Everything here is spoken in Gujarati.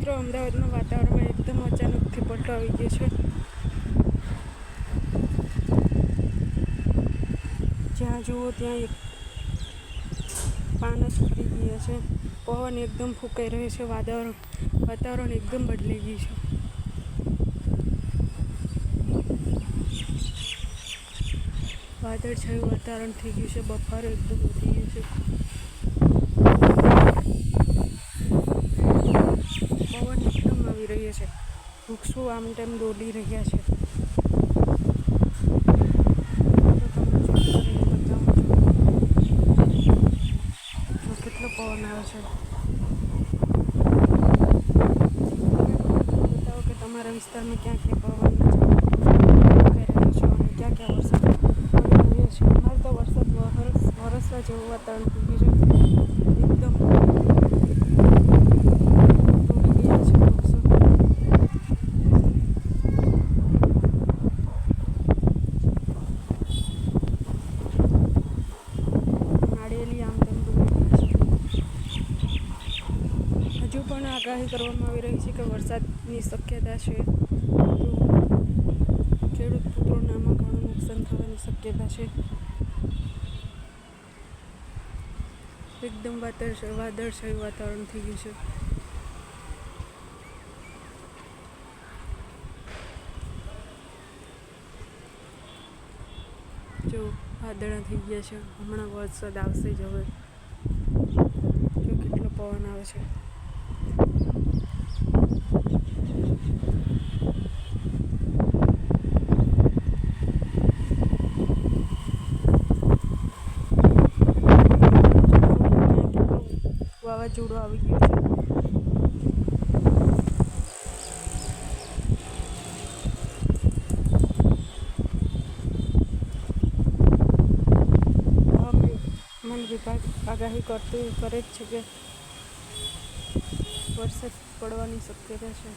મિત્રો અમદાવાદના વાતાવરણમાં એકદમ અચાનકથી પલટો આવી ગયો છે. જ્યાં જુઓ ત્યાં એક પાન જ ખરી ગયા છે. પવન એકદમ ફૂંકાઈ રહ્યો છે. વાતાવરણ એકદમ બદલાઈ ગયું છે. વાદળછાયું વાતાવરણ થઈ ગયું છે. બફારો એકદમ વધી ગયો છે. પવન એકદમ આવી રહ્યો છે. વૃક્ષો આમ તેમ દોડી રહ્યા છે. કેટલો પવન આવે છે. બતાવો કે તમારા વિસ્તારમાં ક્યાં ક્યાં પવન ફૂંકાઈ રહ્યો છે અને ક્યાં ક્યાં વરસાદ પડી રહ્યો છે. હાલ તો વરસાદ વરસવા જેવું વાતાવરણ થઈ ગયું છે. એકદમ ડૂબી ગયા છે વૃક્ષો. નાળિયેરી આમ તેમ ડૂબી ગઈ છે. હજુ પણ આગાહી કરવામાં આવી રહી છે કે વરસાદની શક્યતા છે. ખેડૂત પુત્રોને આમાં ઘણું નુકસાન થવાની શક્યતા છે. એકદમ વાદળછાયું વાતાવરણ થઈ ગયું છે. જો વાદળા થઈ ગયા છે. હમણાં વરસાદ આવશે જ હવે. જો કેટલો પવન આવે છે. વાવાઝોડું આવી ગયું છે. હવામાન વિભાગ આગાહી કરે જ છે કે વરસાદ પડવાની શક્યતા છે.